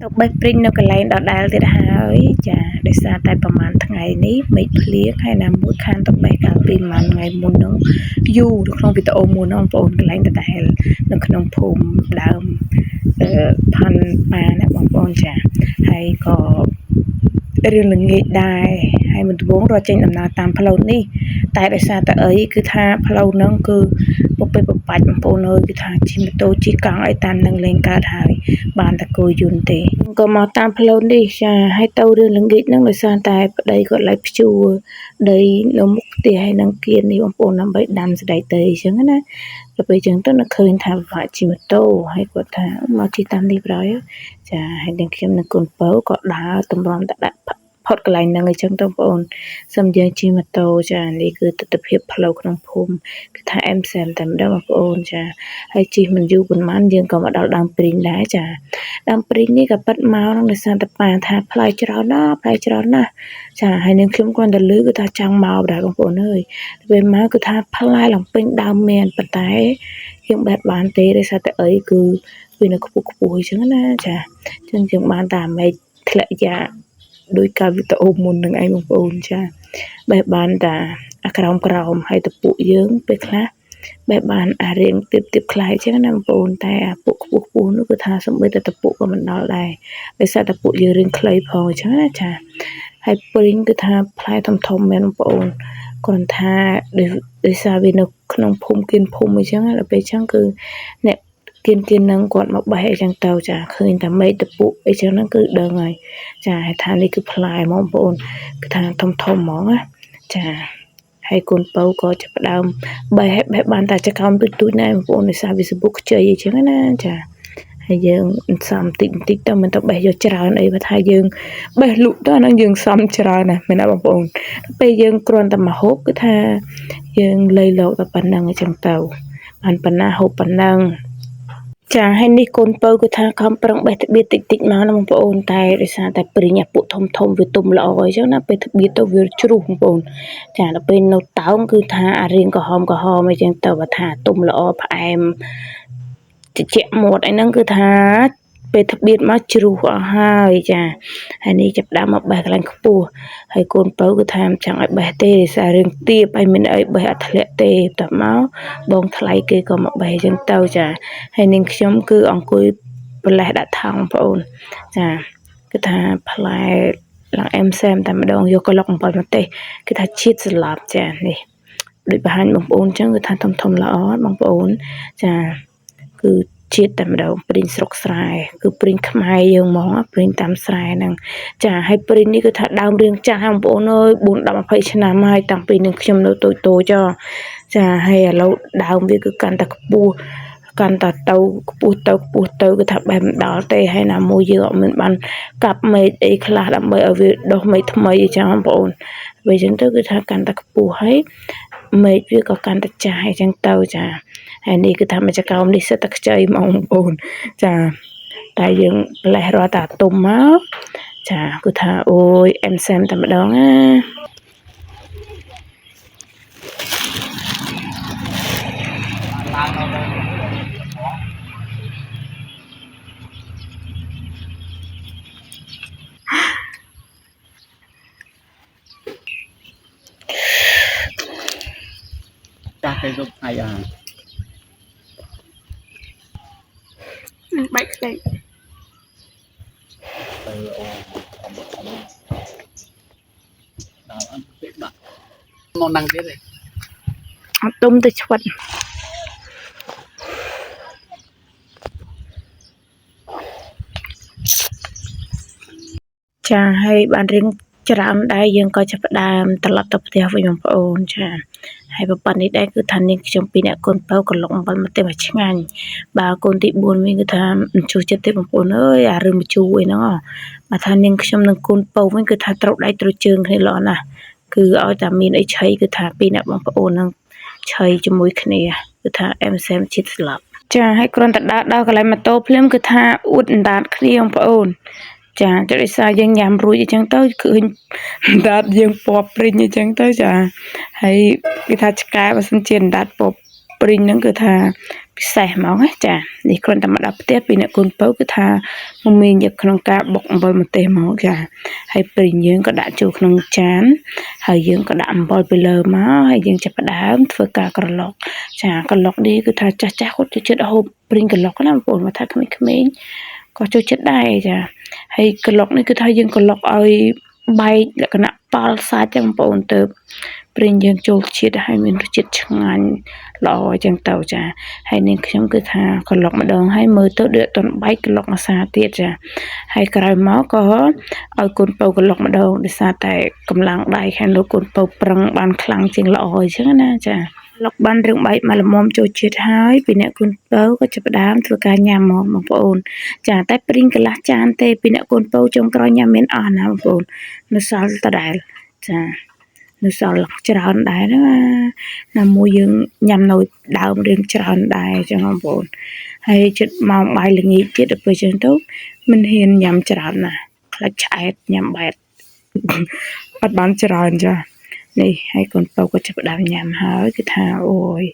ទៅបេះព្រីងនៅកន្លែងដដែលទៀតហើយចាដោយសារតែប្រហែលថ្ងៃនេះមេឃភ្លៀងហើយណាមួយខានទៅបេះកាលពីប្រហែលថ្ងៃមុនហ្នឹងយូរនៅក្នុងវីដេអូមួយហ្នឹងបងប្អូនកន្លែងដដែលនៅក្នុងភូមិដើមផាន់ប៉ាណាបងប្អូនចាហើយក៏រឿងល្ងាចដែរហើយមិនដំបងរត់ចេញដំណើរតាមផ្លូវនេះតែដោយសារតែអីគឺថាផ្លូវហ្នឹងគឺពពេបបាច់បងប្អូនអើយគឺថាជិះម៉ូតូជិះកង់អីតាមនឹងលេងកើតហើយបានតែគោយន្តទេក៏មកតាមផ្លូវនេះចាហើយទៅរឿងល្ងាចហ្នឹងដោយសារតែប្តីគាត់ឡៃភ្ជួរដីនៅមុខផ្ទះហើយនឹងគៀននេះបងប្អូនដើម្បីដាំស្ដីដីអញ្ចឹងណាទៅពេលអញ្ចឹងទៅនឹកឃើញថាពិបាកជិះម៉ូតូហើយគាត់ថាមកជិះតាមនេះប្រយចាហើយនឹងខ្ញុំនឹងកូនពៅក៏ដើរតម្រាំដាក់ផុតកន្លែងហ្នឹងអញ្ចឹងទៅបងប្អូនសូមយើងជិះម៉ូតូចានេះគឺទស្សនវិជ្ជាផ្លូវក្នុងភូមិគឺថាអែមសែមតែម្ដងបងប្អូនចាហើយជិះមិនយូរប៉ុន្មានយើងក៏មកដល់ដើមព្រីងដែរចាដើមព្រីងនេះក៏ប៉ិតមកនឹងដោយសារតែប៉ាថាផ្លែច្រើនណាស់ចាហើយនឹងខ្ញុំគាត់ទៅលឺគឺថាចង់មកដែរបងប្អូនអើយពេលមកគឺថាផ្លែឡើងពេញដើមមានប៉ុន្តែយើងបែបបានទេដោយសារតែអីគឺវានៅខ្ពស់អញ្ចឹងណាចាអញ្ចឹងយើងបានតែមេឃធ្លាក់យ៉ាដោយការវីដេអូមុននឹងឯងបងប្អូនចាបែបបានតាអាក្រោមហើយទៅពួកយើងពេលខ្លះបែបបានអារៀងទៀបខ្លះអញ្ចឹងណាបងប្អូនតែអាពួកខ្ពស់នោះគឺថាសំបីតែពួកក៏មិនដល់ដែរដោយសារតែពួកយើងរៀងខ្លីផងអញ្ចឹងណាចាហើយព្រីងគឺថាផ្លែធំមែនបងប្អូនគ្រាន់ថាដោយសារវានៅក្នុងភូមិគៀនភូមិអញ្ចឹងដល់ពេលអញ្ចឹងគឺអ្នកគៀននឹងគាត់មកបេះអីចឹងទៅចាឃើញតែមេឃតពុអីចឹងហ្នឹងគឺដឹងហើយចាហើយថានេះគឺផ្លែហ្មងបងប្អូនគឺថាធំហ្មងណាចាហើយកូនពៅក៏ចាប់ផ្ដើមបេះបានតែចកោមទូចៗណែបងប្អូនដោយសារវាសបុកខ្ចីអីចឹងណាចាហើយយើងសំតិចទៅមិនទៅបេះយកច្រើនអីបើថាយើងបេះលក់ទៅអាហ្នឹងយើងសំច្រើនណាមែនណាបងប្អូនពេលយើងគ្រាន់តែមកហូបគឺថាយើងលៃលោកតែប៉ុណ្្នឹងអញ្ចឹងទៅបានប៉ុណ្ណាហូបប៉ុណ្ណឹងចាហើយនេះកូនពៅគឺថាខំប្រឹងបេះត្បៀតតិចមកណាបងប្អូនតែដោយសារតែព្រីងអាពួកធំវាទុំល្អអញ្ចឹងណាពេលត្បៀតទៅវាជ្រុះបងប្អូនចាដល់ពេលនៅតោងគឺថាអារៀងក្រហមអីចឹងទៅបើថាទុំល្អផ្អែមជជែកមាត់អីហ្នឹងគឺថាពេលត្បៀតមកជ្រុះអស់ហើយចាហើយនេះចាប់ដើមមកបេះកន្លែងខ្ពស់ហើយកូនពៅគឺថាចង់ឲ្យបេះទេសាររឿងទៀបហើយមានអីបេះអត់ធ្លាក់ទេតមកបងថ្លៃគេក៏មកបេះអញ្ចឹងទៅចាហើយនាងខ្ញុំគឺអង្គុយប្រលេះដាក់ថង់បងប្អូនចាគឺថាផ្លែឡើងអែមសែមតែម្ដងយកក្លុកអំបិលមកទេសគឺថាជាតិស្លាប់ចានេះដូចបង្ហាញបងប្អូនអញ្ចឹងគឺថាធំល្អបងប្អូនចាគឺជាតិតែម្ដងព្រីងស្រុកស្រែគឺព្រីងខ្មែរយើងហ្មងព្រីងតាមស្រែហ្នឹងចាហើយព្រីងនេះគឺថាដើមរៀងចាស់បងប្អូនអើយ4 10 20ឆ្នាំហើយតាំងពីនឹងខ្ញុំនៅតូចចាហើយឥឡូវដើមវាគឺកាន់តែខ្ពស់កាន់តែទៅខ្ពស់ទៅគឺថាបែបមិនដល់ទេហើយណាមួយយើងអត់មានបានកាប់មែកអីខ្លះដើម្បីឲ្យវាដុះមែកថ្មីអញ្ចឹងបងប្អូនវាអញ្ចឹងទៅគឺថាកាន់តែខ្ពស់ហើយមែកវាក៏កាន់តែចាស់អញ្ចឹងទៅចាហើយនេះគឺថាមកចកោមនេះសិតតែខ្ចីមកបងប្អូនចាតែយើងលេះរត់តែទុំមកចាគឺថាអូយអែមសែមតែម្ដងណាចាស់ទៅគ្រប់ថ្ងៃអស់បែកខ្ទេចទៅអូដល់អត់ពេកបាក់មកนั่งទៀតទេអត់ទុំទៅឆ្វិតចាហើយបានរៀងច្រើនដែរយើងក៏ចាប់ផ្ដើមត្រឡប់ទៅផ្ទះវិញបងប្អូនចាហើយប្រព័ន្ធនេះដែរគឺថានាងខ្ញុំពីអ្នកកូនពៅក៏លុកអំបិលមកទេមកឆ្ងាញ់បើកូនទី4វិញគឺថាមិនជួចិត្តទេបងប្អូនអើយអារឿងមជូរអីហ្នឹងបើថានាងខ្ញុំនឹងកូនពៅវិញគឺថាត្រូវដៃត្រូវជើងគ្នាល្អណាស់គឺឲ្យតែមានអីឆៃគឺថាពីអ្នកបងប្អូននឹងឆៃជាមួយគ្នាគឺថាអែមសែមជាតិស្លាប់ចាហើយគ្រាន់តែដើរកន្លែងម៉ូតូភ្លាមគឺថាអួតអណ្ដាតគ្នាបងប្អូនចាដោយសារយើងញ៉ាំរួចអញ្ចឹងទៅឃើញដាតយើងពណ៌ព្រីងអញ្ចឹងទៅចាហើយគេថាឆ្កែបើសិនជាដាតពណ៌ព្រីងហ្នឹងគឺថា ពិសេសហ្មងណាចានេះគ្រាន់តែមកដល់ផ្ទះពីអ្នកកូនពៅគឺថាមមានយកក្នុងការបុកអំបិលម្ទេសមកចាហើយពេលយើងក៏ដាក់ចូលក្នុងចានហើយយើងក៏ដាក់អំបិលពីលើមកហើយយើងចាប់ផ្ដើមធ្វើការក្រឡុកចាក្រឡុកនេះគឺថាចាស់ចាស់គាត់ចូលចិត្តហូបព្រីងក្រឡុកណាបងប្អូនមកថាក្មេងៗក៏ចូលចិត្តដែរចាហើយក្រឡុកនេះគឺថាយើងក្រឡុកឲ្យបែកលក្ខណៈប៉ល់សាច់ចឹងបងប្អូនទៅព្រីងយើងចូលជាតិឲ្យមានរសជាតិឆ្ងាញ់ល្អអញ្ចឹងទៅចាហើយនាងខ្ញុំគឺថាក្រឡុកម្ដងហើយមើលទៅដូចអត់ទាន់បែកក្រឡុកម្សាទៀតចាហើយក្រោយមកក៏ឲ្យកូនពៅក្រឡុកម្ដងដោយសារតែកម្លាំងដៃខាងលោកកូនពៅប្រឹងបានខ្លាំងជាងល្អអញ្ចឹងណាចាឡុកបានរឿងបែកមកល្មមចូលជាតិហើយពីអ្នកកូនពៅក៏ចាប់ផ្ដើមធ្វើការញ៉ាំមកបងប្អូនចាតែព្រីងកន្លះចានទេពីអ្នកកូនពៅចុងក្រោយញ៉ាំមានអស់ណាបងប្អូននៅសល់ដដែលចានៅសល់ច្រើនដែរណាមួយយើងញ៉ាំនៅដើមរឿងច្រើនដែរចឹងបងប្អូនហើយចិត្តម៉ោងបាយល្ងាចទៀតដល់ពេលចឹងទៅមិនហ៊ានញ៉ាំច្រើនណាខ្លាចឆ្អែតញ៉ាំបែតអត់បានច្រើនចានេះហើយកូនពៅក៏ចាប់ផ្ដើមញ៉ាំហើយគឺថាអូយ